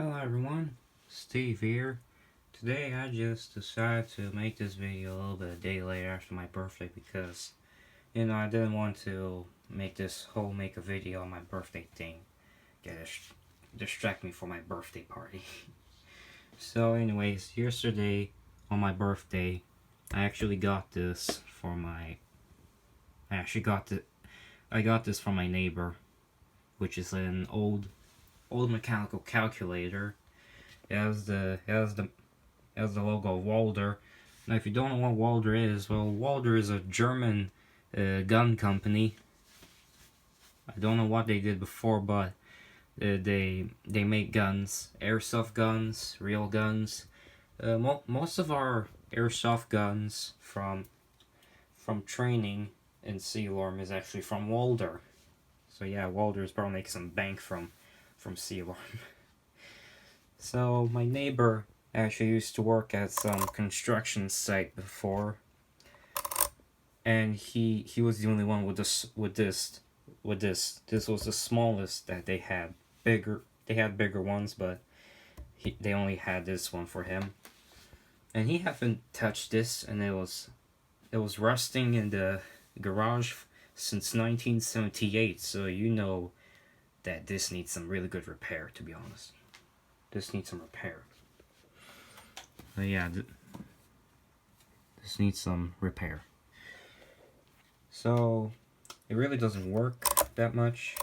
Hello everyone, Steve here. Today I just decided to make this video a little bit a day later after my birthday because, I didn't want to make a video on my birthday thing. Distract me from my birthday party. So anyways, yesterday on my birthday, I actually got this for my, I got this from my neighbor, which is an old mechanical calculator. It has the logo of Walther. Now, if you don't know what Walther is, well, Walther is a German gun company. I don't know what they did before, but they make guns, airsoft guns, real guns. Most of our airsoft guns from training in Sealarm is actually from Walther. So yeah, Walther is probably making some bank from Sealarm. So my neighbor actually used to work at some construction site before, and he was the only one with this. This was the smallest that they had. They had bigger ones, but they only had this one for him. And he haven't touched this, and it was rusting in the garage since 1978. So you know that this needs some really good repair, to be honest. This needs some repair. But yeah, this needs some repair. So it really doesn't work that much.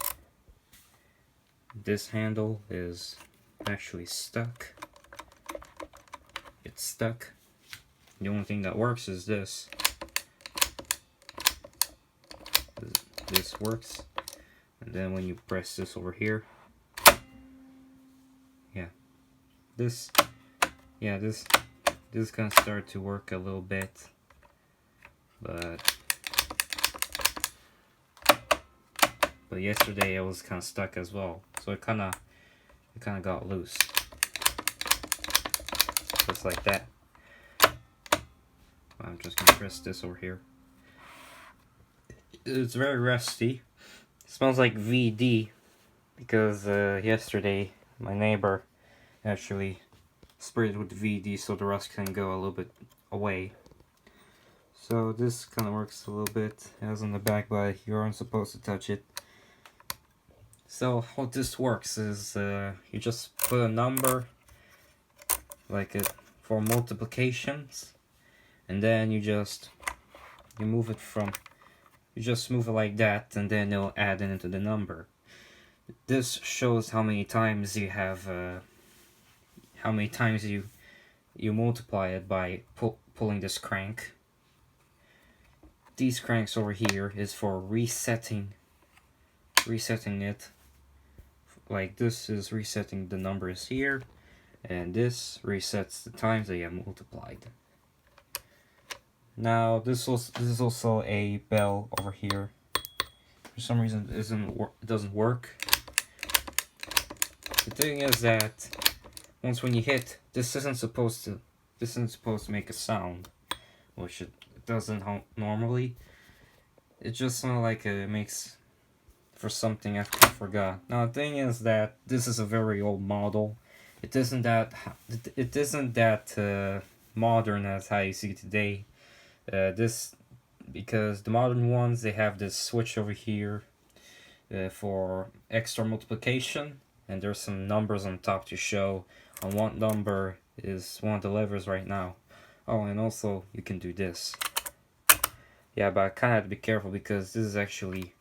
This handle is actually stuck. It's stuck. The only thing that works is this. This works. And then when you press this over here, this is gonna start to work a little bit, but yesterday it was kind of stuck as well, so it kind of got loose, just like that. I'm just gonna press this over here. It's very rusty. It smells like VD because yesterday my neighbor actually sprayed it with VD so the rust can go a little bit away. So this kind of works a little bit as on the back, but you aren't supposed to touch it. So how this works is you just put a number like it for multiplications, and then you move it like that, and then it'll add it into the number. This shows how many times you have how many times you multiply it by pulling this crank. These cranks over here is for resetting it. Like this is resetting the numbers here, and this resets the times that you have multiplied. Now this is also a bell over here. For some reason it doesn't work. The thing is that when you hit, this isn't supposed to make a sound, which it doesn't normally. It just sounds like it makes for something I forgot. Now the thing is that this is a very old model. It isn't that modern as how you see today. Because the modern ones, they have this switch over here for extra multiplication, and there's some numbers on top to show on what number is one of the levers right now. Oh, and also you can do this. Yeah, but I kind of have to be careful because this is actually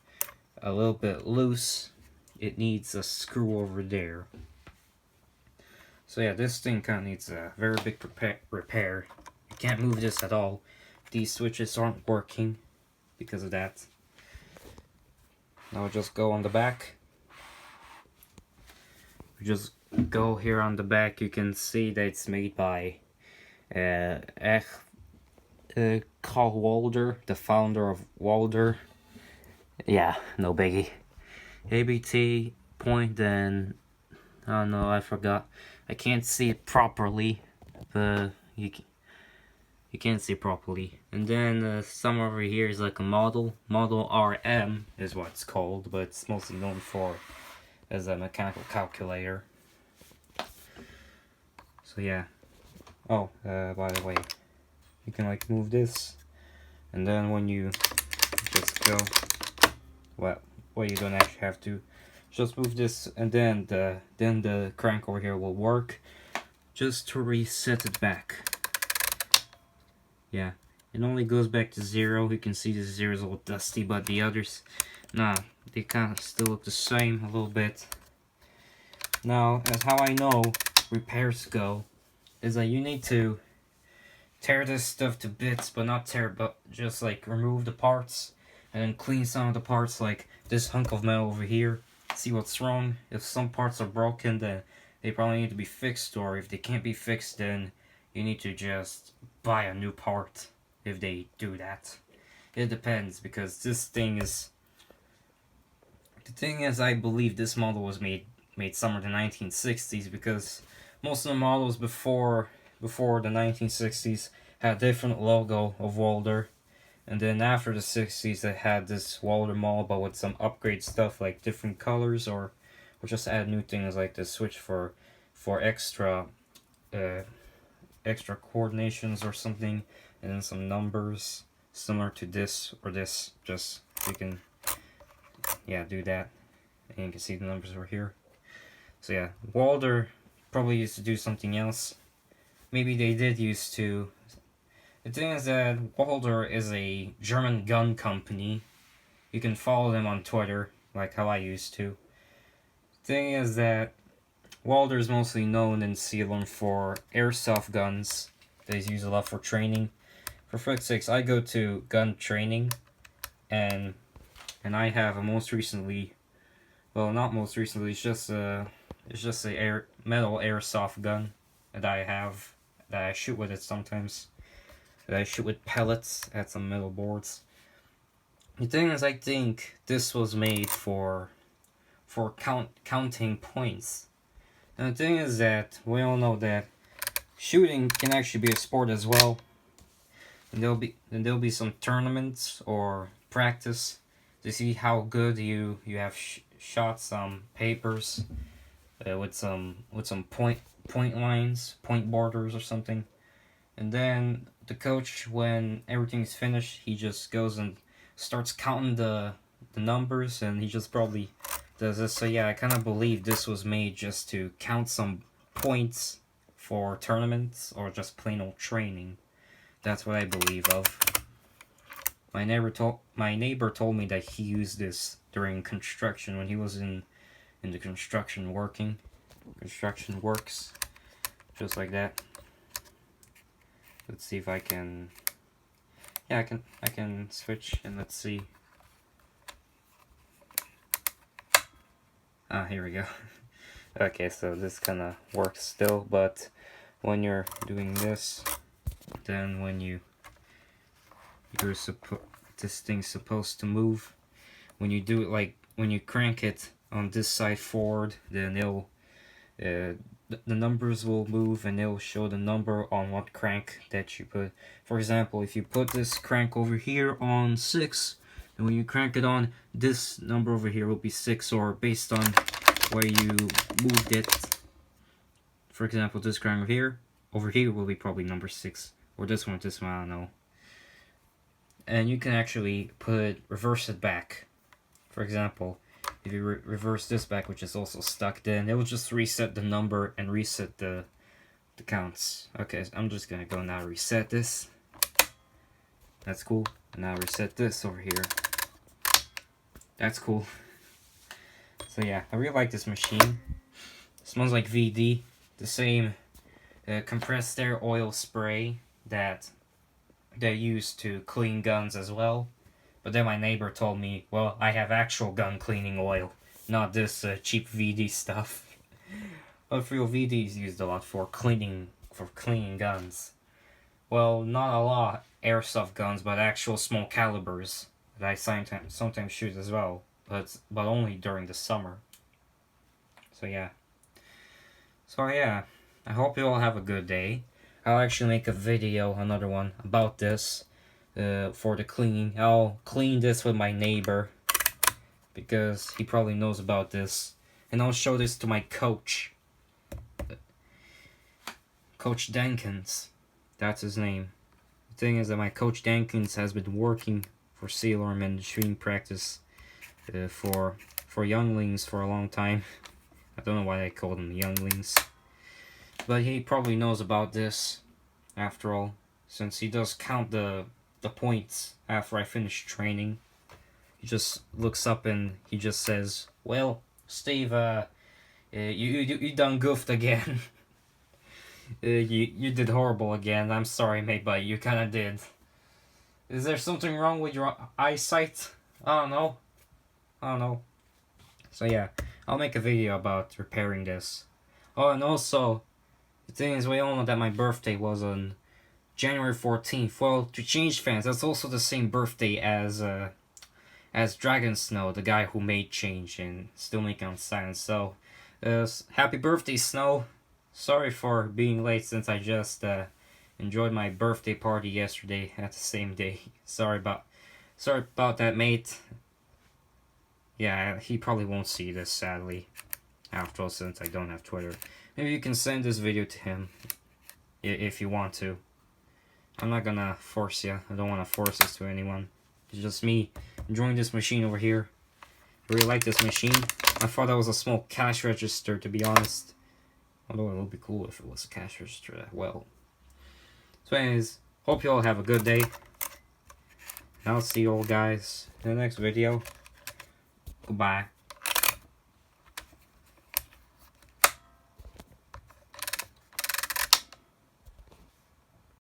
a little bit loose. It needs a screw over there. So yeah, this thing kind of needs a very big repair. You can't move this at all. These switches aren't working because of that. Now we'll just go on the back. We just go here on the back. You can see that it's made by Carl Walther, the founder of Walther. Yeah, no biggie. ABT point, and oh no, I forgot. I can't see it properly, but you can't see properly. And then some over here is like a model RM is what it's called, but it's mostly known for as a mechanical calculator. So yeah. Oh, by the way, you can like move this, and then when you just go, well, you don't actually have to. Just move this, and then the crank over here will work. Just to reset it back. Yeah, it only goes back to 0. You can see the 0 is a little dusty, but the others, nah, they kind of still look the same a little bit. Now, as how I know repairs go, is that you need to tear this stuff to bits, but not tear, but just like remove the parts, and then clean some of the parts, like this hunk of metal over here. See what's wrong. If some parts are broken, then they probably need to be fixed, or if they can't be fixed, then you need to just buy a new part if they do that. It depends, because this thing is... The thing is, I believe this model was made somewhere in the 1960s, because most of the models before the 1960s had a different logo of Walther. And then after the 60s, they had this Walther model, but with some upgrade stuff like different colors, or just add new things like the switch for extra extra coordinations or something, and then some numbers similar to this or this. Just you can do that, and you can see the numbers over here. So yeah, Walther probably used to do something else. Maybe they did used to. The thing is that Walther is a German gun company. You can follow them on Twitter, like how I used to. The thing is that Walther is mostly known in Salem for airsoft guns. They use a lot for training. For frick's sakes, I go to gun training, and I have a most recently, well, not most recently, it's just a metal airsoft gun that I have, that I shoot with it sometimes. That I shoot with pellets at some metal boards. The thing is, I think this was made for counting points. And the thing is that we all know that shooting can actually be a sport as well. And there'll be some tournaments or practice to see how good you have shot some papers with some point lines, point borders or something. And then the coach, when everything's finished, he just goes and starts counting the numbers, and he just probably does this. So yeah, I kind of believe this was made just to count some points for tournaments or just plain old training. That's what I believe of. My neighbor told me that he used this during construction when he was in the construction works, just like that. Let's see if I can. Yeah, I can switch, and let's see. Ah, here we go. Okay, so this kind of works still, but when you're doing this, then when this thing's supposed to move. When you do it, like when you crank it on this side forward, then it'll the numbers will move, and it'll show the number on what crank that you put. For example, if you put this crank over here on 6, and when you crank it on, this number over here will be 6, or based on where you moved it. For example, this crank over here will be probably number 6, or this one, I don't know. And you can actually reverse it back. For example, if you reverse this back, which is also stuck, then it will just reset the number and reset the counts. Okay, so I'm just gonna go now reset this. That's cool. And now reset this over here. That's cool. So yeah, I really like this machine. It smells like VD. The same compressed air oil spray that they use to clean guns as well. But then my neighbor told me, well, I have actual gun cleaning oil, not this cheap VD stuff. But real VD is used a lot for cleaning guns. Well, not a lot airsoft guns, but actual small calibers that I sometimes shoot as well, but only during the summer. So yeah. I hope you all have a good day. I'll actually make a video, another one, about this. For the cleaning. I'll clean this with my neighbor, because he probably knows about this. And I'll show this to my coach. Coach Dankins. That's his name. The thing is that my Coach Dankins has been working for Sailorm and shooting practice for younglings for a long time. I don't know why they call them younglings. But he probably knows about this, after all, since he does count the points after I finish training. He just looks up and he just says, "Well, Steve, you done goofed again. You did horrible again. I'm sorry, mate, but you kind of did. Is there something wrong with your eyesight? I don't know. I don't know." So yeah, I'll make a video about repairing this. Oh, and also, the thing is, we all know that my birthday was on January 14th. Well, to change fans, that's also the same birthday as Dragon Snow, the guy who made Change and still making on Silence. So, happy birthday, Snow. Sorry for being late since I just enjoyed my birthday party yesterday at the same day. Sorry about that, mate. Yeah, he probably won't see this, sadly, after all, since I don't have Twitter. Maybe you can send this video to him if you want to. I'm not gonna force you. I don't want to force this to anyone. It's just me enjoying this machine over here. I really like this machine. I thought that was a small cash register, to be honest. Although it would be cool if it was a cash register that well. So anyways, hope you all have a good day. And I'll see you all guys in the next video. Goodbye.